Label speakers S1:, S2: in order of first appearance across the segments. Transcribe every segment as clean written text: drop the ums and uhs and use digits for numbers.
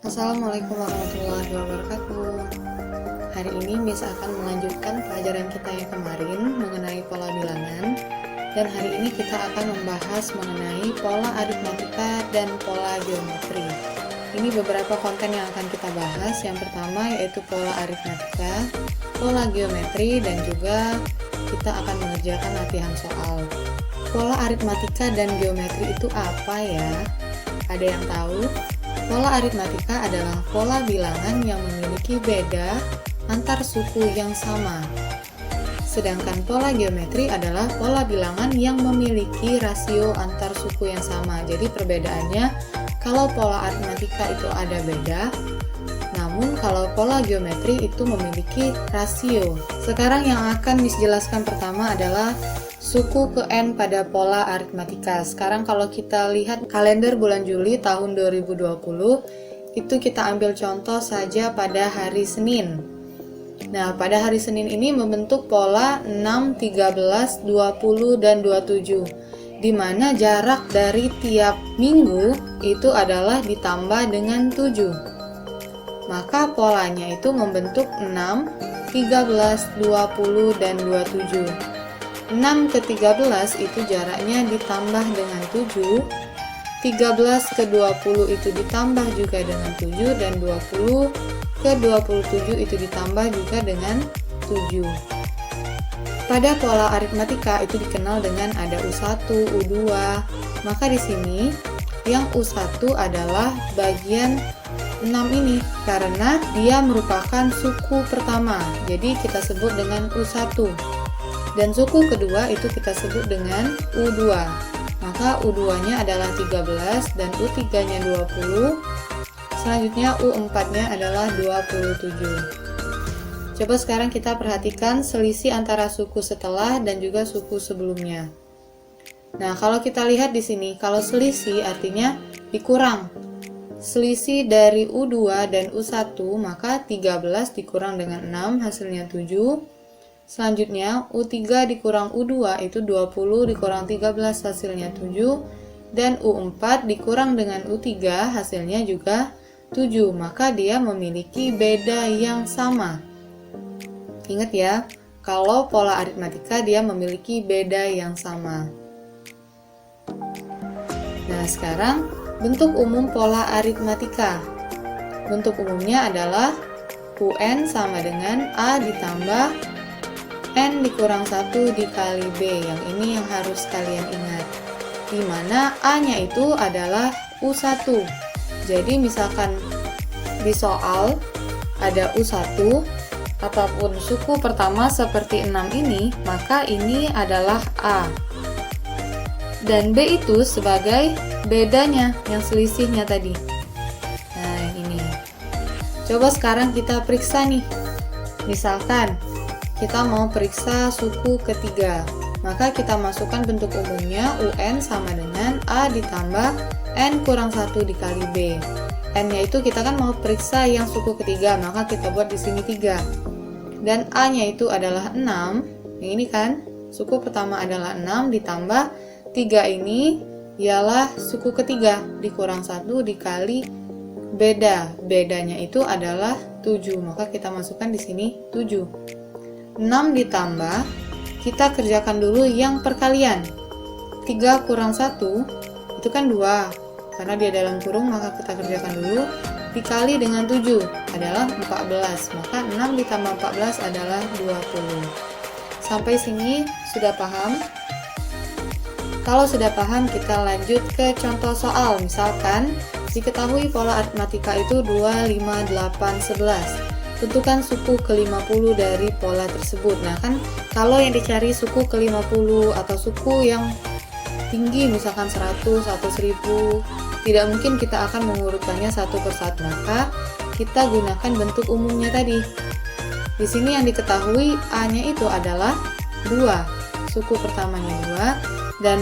S1: Assalamualaikum warahmatullahi wabarakatuh. Hari ini Miss akan melanjutkan pelajaran kita yang kemarin mengenai pola bilangan. Dan hari ini kita akan membahas mengenai pola aritmatika dan pola geometri. Ini beberapa konten yang akan kita bahas. Yang pertama yaitu pola aritmatika, pola geometri, dan juga kita akan mengerjakan latihan soal. Pola aritmatika dan geometri itu apa ya? Ada yang tahu? Pola aritmatika adalah pola bilangan yang memiliki beda antar suku yang sama. Sedangkan pola geometri adalah pola bilangan yang memiliki rasio antar suku yang sama. Jadi perbedaannya, kalau pola aritmatika itu ada beda, namun kalau pola geometri itu memiliki rasio. Sekarang yang akan Miss jelaskan pertama adalah suku ke N pada pola aritmatika. Sekarang kalau kita lihat kalender bulan Juli tahun 2020, itu kita ambil contoh saja pada hari Senin. Nah, pada hari Senin ini membentuk pola 6, 13, 20, dan 27, di mana jarak dari tiap minggu itu adalah ditambah dengan 7. Maka polanya itu membentuk 6, 13, 20, dan 27. 6 ke 13 itu jaraknya ditambah dengan 7, 13 ke 20 itu ditambah juga dengan 7, dan 20 ke 27 itu ditambah juga dengan 7. Pada pola aritmatika itu dikenal dengan ada U1, U2. Maka di sini yang U1 adalah bagian 6 ini karena dia merupakan suku pertama. Jadi kita sebut dengan U1. Dan suku kedua itu kita sebut dengan U2. Maka U2-nya adalah 13 dan U3-nya 20. Selanjutnya U4-nya adalah 27. Coba sekarang kita perhatikan selisih antara suku setelah dan juga suku sebelumnya. Nah, kalau kita lihat di sini, kalau selisih artinya dikurang. Selisih dari U2 dan U1, maka 13 dikurang dengan 6 hasilnya 7. Selanjutnya, U3 dikurang U2 itu 20 dikurang 13 hasilnya 7. Dan U4 dikurang dengan U3 hasilnya juga 7. Maka dia memiliki beda yang sama. Ingat ya, kalau pola aritmatika dia memiliki beda yang sama. Nah, sekarang bentuk umum pola aritmatika. Bentuk umumnya adalah UN sama dengan A ditambah N dikurang 1 dikali B. Yang ini yang harus kalian ingat. Di mana A-nya itu adalah U1. Jadi misalkan di soal ada U1, apapun suku pertama seperti 6 ini, maka ini adalah A. Dan B itu sebagai bedanya, yang selisihnya tadi. Nah, ini. Coba sekarang kita periksa nih. Misalkan kita mau periksa suku ketiga, maka kita masukkan bentuk umumnya UN sama dengan A ditambah N kurang 1 dikali B. N-nya itu kita kan mau periksa yang suku ketiga, maka kita buat di sini 3. Dan A-nya itu adalah 6. Yang ini kan, suku pertama adalah 6 ditambah 3 ini ialah suku ketiga dikurang 1 dikali bedanya itu adalah 7. Maka kita masukkan di sini 7. 6 ditambah, kita kerjakan dulu yang perkalian. 3 kurang 1, itu kan 2. Karena dia dalam kurung, maka kita kerjakan dulu. Dikali dengan 7 adalah 14. Maka 6 ditambah 14 adalah 20. Sampai sini sudah paham? Kalau sudah paham, kita lanjut ke contoh soal. Misalkan, diketahui pola aritmatika itu 2, 5, 8, 11. Tentukan suku ke-50 dari pola tersebut. Nah kan, kalau yang dicari suku ke-50 atau suku yang tinggi, misalkan 100 atau 1000, tidak mungkin kita akan mengurutkannya satu persatu. Maka kita gunakan bentuk umumnya tadi. Di sini yang diketahui A-nya itu adalah 2. Suku pertamanya 2 dan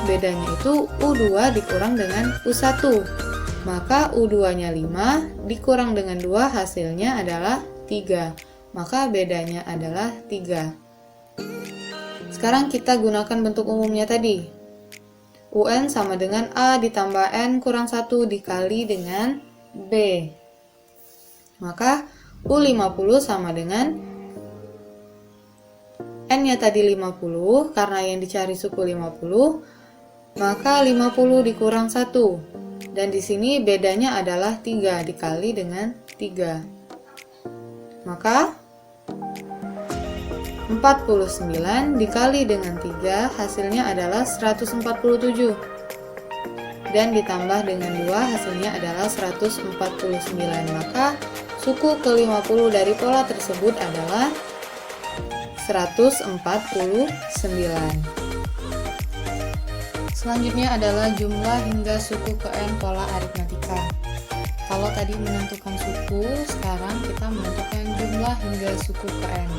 S1: bedanya itu U2 dikurang dengan U1. Maka U2-nya 5 dikurang dengan 2 hasilnya adalah 3. Maka bedanya adalah 3. Sekarang kita gunakan bentuk umumnya tadi. UN sama dengan A ditambah N kurang 1 dikali dengan B. Maka U50 sama dengan N-nya tadi 50, karena yang dicari suku 50, maka 50 dikurang 1. Dan di sini bedanya adalah 3 dikali dengan 3. Maka 49 dikali dengan 3 hasilnya adalah 147. Dan ditambah dengan 2 hasilnya adalah 149. Maka suku ke-50 dari pola tersebut adalah 149. Selanjutnya adalah jumlah hingga suku ke N pola aritmatika. Kalau tadi menentukan suku, sekarang kita menentukan jumlah hingga suku ke N.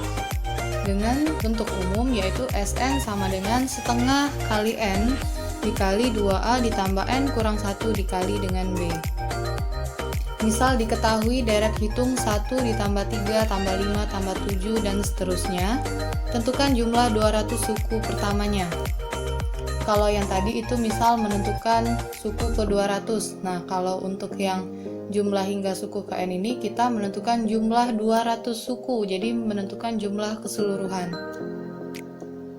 S1: Dengan bentuk umum yaitu Sn sama dengan setengah kali N dikali 2A ditambah N kurang 1 dikali dengan B. Misal diketahui deret hitung 1 ditambah 3 tambah 5 tambah 7 dan seterusnya. Tentukan jumlah 200 suku pertamanya. Kalau yang tadi itu misal menentukan suku ke 200. Nah, kalau untuk yang jumlah hingga suku ke N ini kita menentukan jumlah 200 suku. Jadi menentukan jumlah keseluruhan.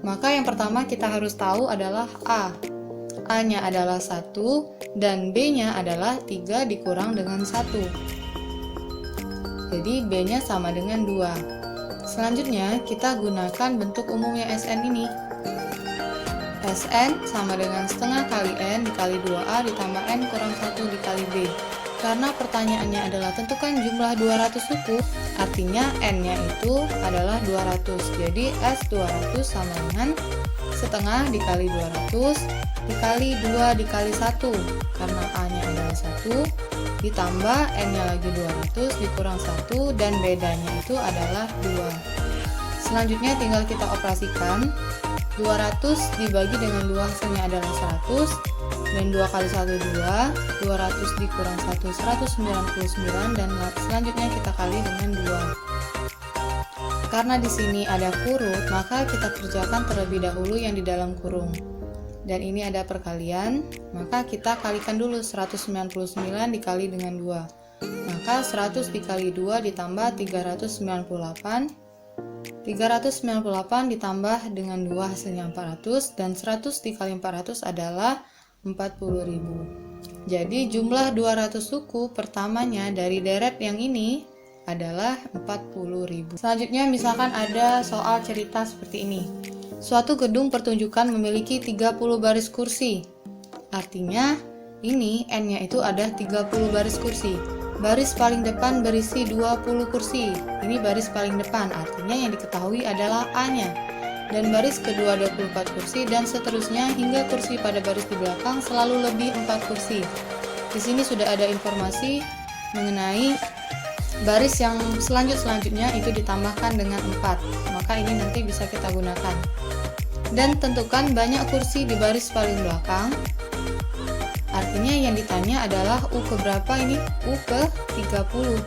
S1: Maka yang pertama kita harus tahu adalah A. A-nya adalah 1 dan B-nya adalah 3 dikurang dengan 1. Jadi B-nya sama dengan 2. Selanjutnya kita gunakan bentuk umumnya Sn ini. Sn sama dengan setengah kali N dikali 2A ditambah N kurang 1 dikali B. Karena pertanyaannya adalah tentukan jumlah 200 suku, artinya N-nya itu adalah 200. Jadi S200 sama dengan setengah dikali 200 dikali 2 dikali 1, karena A-nya adalah 1, ditambah N-nya lagi 200 dikurang 1, dan bedanya itu adalah 2. Selanjutnya tinggal kita operasikan. 200 dibagi dengan 2 hasilnya adalah 100, dan 2 kali 1 2, 200 dikurang 1 199, dan selanjutnya kita kali dengan 2. Karena di sini ada kurung, maka kita kerjakan terlebih dahulu yang di dalam kurung. Dan ini ada perkalian, maka kita kalikan dulu 199 dikali dengan 2. Maka 100 dikali 2 ditambah 398. 398 ditambah dengan 2 hasilnya 400, dan 100 dikali 400 adalah 40.000. Jadi jumlah 200 suku pertamanya dari deret yang ini adalah 40.000. Selanjutnya misalkan ada soal cerita seperti ini. Suatu gedung pertunjukan memiliki 30 baris kursi. Artinya ini N-nya itu ada 30 baris kursi. Baris paling depan berisi 20 kursi. Ini baris paling depan, artinya yang diketahui adalah A-nya. Dan baris kedua 24 kursi dan seterusnya hingga kursi pada baris di belakang selalu lebih 4 kursi. Di sini sudah ada informasi mengenai baris yang selanjutnya itu ditambahkan dengan 4. Maka ini nanti bisa kita gunakan. Dan tentukan banyak kursi di baris paling belakang. Artinya yang ditanya adalah U ke berapa ini? U ke 30.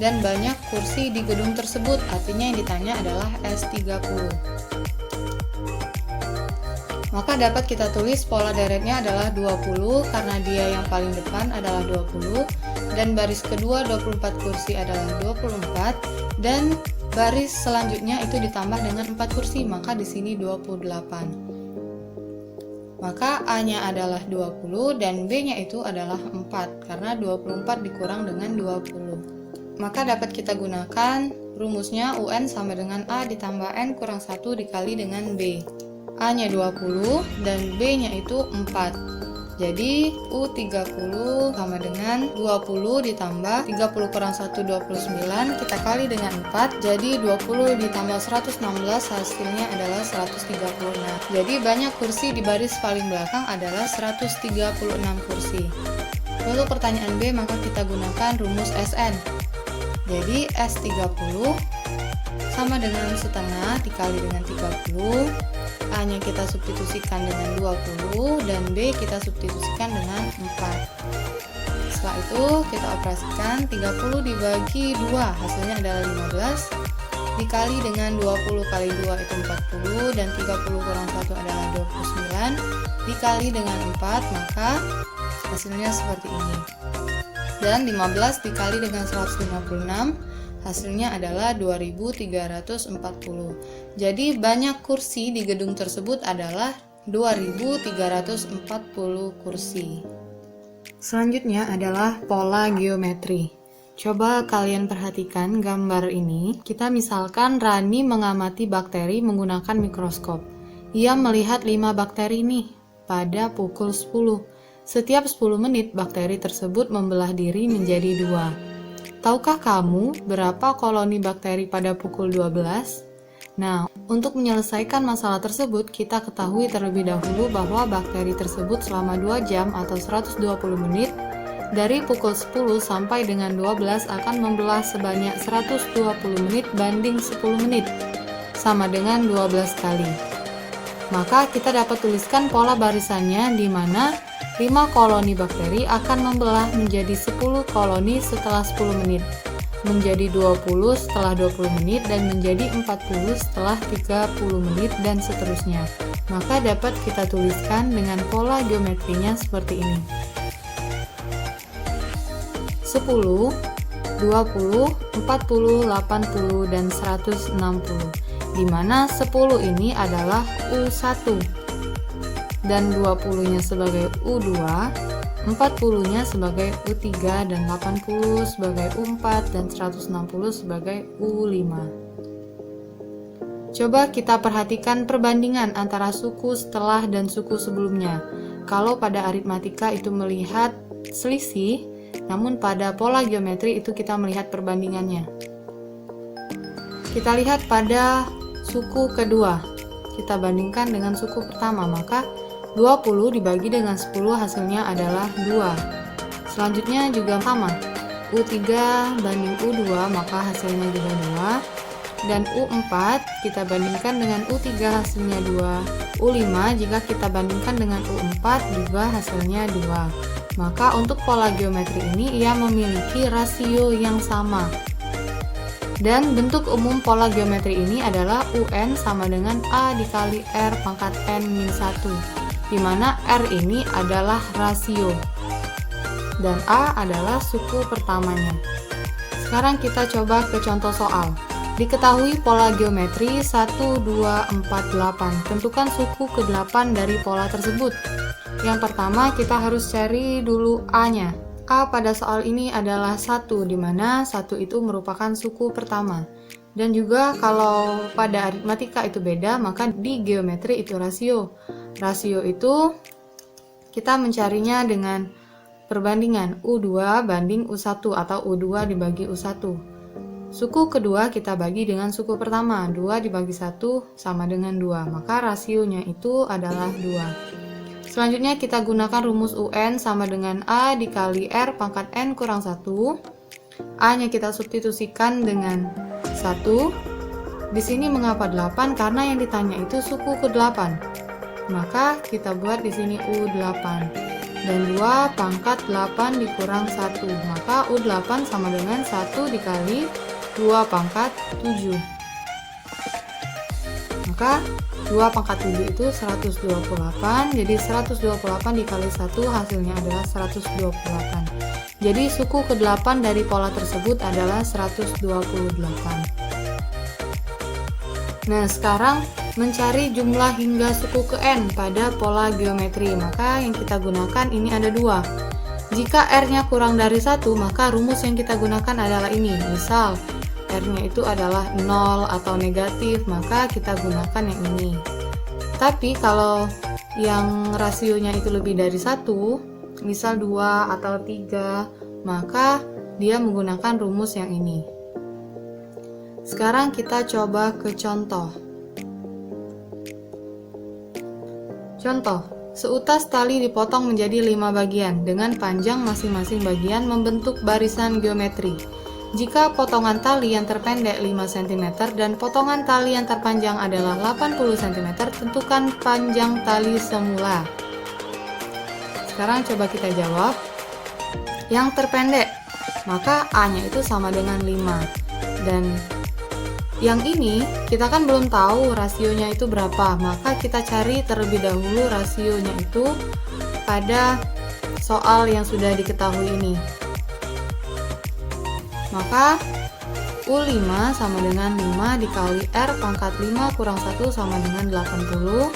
S1: Dan banyak kursi di gedung tersebut, artinya yang ditanya adalah S30. Maka dapat kita tulis pola deretnya adalah 20 karena dia yang paling depan adalah 20, dan baris kedua 24 kursi adalah 24, dan baris selanjutnya itu ditambah dengan 4 kursi, maka di sini 28. Maka A-nya adalah 20 dan B-nya itu adalah 4 karena 24 dikurang dengan 20. Maka dapat kita gunakan rumusnya UN sama dengan A ditambah N kurang 1 dikali dengan B. A-nya 20 dan B-nya itu 4. Jadi U30 sama dengan 20 ditambah 30 kurang 1 29, kita kali dengan 4, jadi 20 ditambah 116 hasilnya adalah 136. Jadi banyak kursi di baris paling belakang adalah 136 kursi. Untuk pertanyaan B maka kita gunakan rumus Sn. Jadi S30 sama dengan setengah dikali dengan 30, A-nya kita substitusikan dengan 20 dan B kita substitusikan dengan 4. Setelah itu kita operasikan 30 dibagi 2 hasilnya adalah 15 dikali dengan 20 kali 2 itu 40 dan 30 kurang 1 adalah 29 dikali dengan 4, maka hasilnya seperti ini. Dan 15 dikali dengan 156 hasilnya adalah 2340. Jadi banyak kursi di gedung tersebut adalah 2340 kursi. Selanjutnya adalah pola geometri. Coba kalian perhatikan gambar ini. Kita misalkan Rani mengamati bakteri menggunakan mikroskop. Ia melihat 5 bakteri nih pada pukul 10. Setiap 10 menit bakteri tersebut membelah diri menjadi 2. Tahukah kamu berapa koloni bakteri pada pukul 12? Nah, untuk menyelesaikan masalah tersebut, kita ketahui terlebih dahulu bahwa bakteri tersebut selama 2 jam atau 120 menit dari pukul 10 sampai dengan 12 akan membelah sebanyak 120 menit banding 10 menit, sama dengan 12 kali. Maka kita dapat tuliskan pola barisannya di mana 5 koloni bakteri akan membelah menjadi 10 koloni setelah 10 menit, menjadi 20 setelah 20 menit, dan menjadi 40 setelah 30 menit, dan seterusnya. Maka dapat kita tuliskan dengan pola geometrinya seperti ini. 10, 20, 40, 80, dan 160, di mana 10 ini adalah U1, dan 20-nya sebagai U2, 40-nya sebagai U3, dan 80 sebagai U4, dan 160 sebagai U5. Coba kita perhatikan perbandingan antara suku setelah dan suku sebelumnya. Kalau pada aritmatika itu melihat selisih, namun pada pola geometri itu kita melihat perbandingannya. Kita lihat pada suku kedua. Kita bandingkan dengan suku pertama, maka 20 dibagi dengan 10 hasilnya adalah 2. Selanjutnya juga sama, U3 banding U2 maka hasilnya juga 2. Dan U4 kita bandingkan dengan U3 hasilnya 2. U5 jika kita bandingkan dengan U4 juga hasilnya 2. Maka untuk pola geometri ini ia memiliki rasio yang sama. Dan bentuk umum pola geometri ini adalah UN sama dengan A dikali R pangkat N-1. Di mana R ini adalah rasio dan A adalah suku pertamanya. Sekarang kita coba ke contoh soal. Diketahui pola geometri 1, 2, 4, 8. Tentukan suku ke-8 dari pola tersebut. Yang pertama kita harus cari dulu A-nya. A pada soal ini adalah 1, di mana 1 itu merupakan suku pertama. Dan juga kalau pada aritmatika itu beda, maka di geometri itu rasio. Rasio itu kita mencarinya dengan perbandingan U2 banding U1 atau U2 dibagi U1. Suku kedua kita bagi dengan suku pertama, 2 dibagi 1 sama dengan 2, maka rasionya itu adalah 2. Selanjutnya kita gunakan rumus UN sama dengan A dikali R pangkat N kurang 1. A-nya kita substitusikan dengan 1. Di sini mengapa 8? Karena yang ditanya itu suku ke-8. Maka kita buat di sini U8. Dan 2 pangkat 8 dikurang 1. Maka U8 sama dengan 1 dikali 2 pangkat 7. Maka 2 pangkat 7 itu 128. Jadi 128 dikali 1 hasilnya adalah 128. Jadi suku ke-8 dari pola tersebut adalah 128. Nah, sekarang mencari jumlah hingga suku ke N pada pola geometri, maka yang kita gunakan ini ada 2. Jika R-nya kurang dari 1, maka rumus yang kita gunakan adalah ini. Misal, R-nya itu adalah 0 atau negatif, maka kita gunakan yang ini. Tapi kalau yang rasionya itu lebih dari 1, misal 2 atau 3, maka dia menggunakan rumus yang ini. Sekarang kita coba ke contoh. Contoh, seutas tali dipotong menjadi 5 bagian dengan panjang masing-masing bagian membentuk barisan geometri. Jika potongan tali yang terpendek 5 cm dan potongan tali yang terpanjang adalah 80 cm, tentukan panjang tali semula. Sekarang coba kita jawab. Yang terpendek, maka A-nya itu sama dengan 5. Dan yang ini kita kan belum tahu rasionya itu berapa, maka kita cari terlebih dahulu rasionya itu pada soal yang sudah diketahui ini. Maka U5 sama dengan 5 dikali R pangkat 5 kurang 1 sama dengan 80.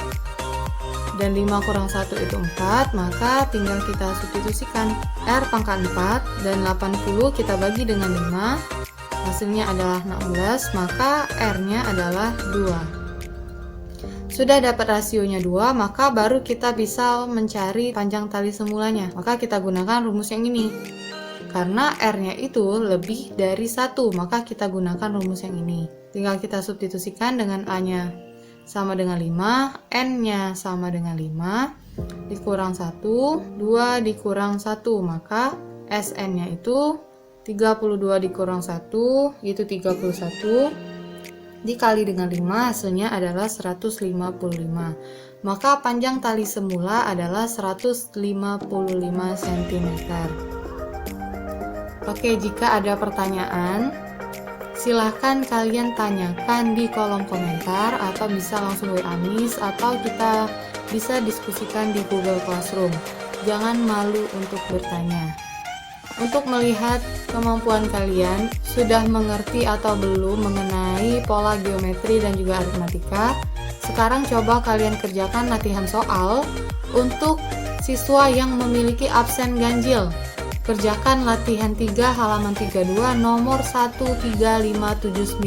S1: Dan 5 kurang 1 itu 4, maka tinggal kita substitusikan R pangkat 4 dan 80 kita bagi dengan 5. Hasilnya adalah 16, maka R-nya adalah 2. Sudah dapat rasionya 2, maka baru kita bisa mencari panjang tali semulanya. Maka kita gunakan rumus yang ini. Karena R-nya itu lebih dari 1, maka kita gunakan rumus yang ini. Tinggal kita substitusikan dengan A-nya sama dengan 5, N-nya sama dengan 5, dikurang 1, 2 dikurang 1, maka SN-nya itu 32 dikurang 1, itu 31, dikali dengan 5, hasilnya adalah 155. Maka panjang tali semula adalah 155 cm. Oke, jika ada pertanyaan, silahkan kalian tanyakan di kolom komentar atau bisa langsung WA Miss atau kita bisa diskusikan di Google Classroom. Jangan malu untuk bertanya. Untuk melihat kemampuan kalian sudah mengerti atau belum mengenai pola geometri dan juga aritmatika, sekarang coba kalian kerjakan latihan soal untuk siswa yang memiliki absen ganjil. Kerjakan latihan 3 halaman 32 nomor 13579.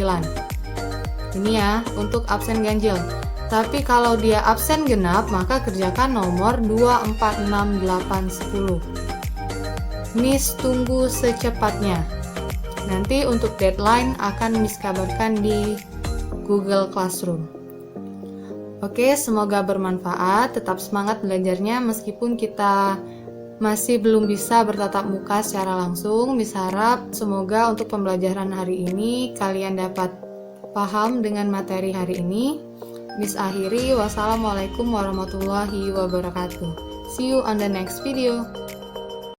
S1: Ini ya untuk absen ganjil. Tapi kalau dia absen genap, maka kerjakan nomor 2, 4, 6, 8, 10. Miss tunggu secepatnya. Nanti untuk deadline akan Miss kabarkan di Google Classroom. Oke, semoga bermanfaat. Tetap semangat belajarnya meskipun kita masih belum bisa bertatap muka secara langsung. Miss harap semoga untuk pembelajaran hari ini kalian dapat paham dengan materi hari ini. Miss akhiri, wassalamualaikum warahmatullahi wabarakatuh. See you on the next video.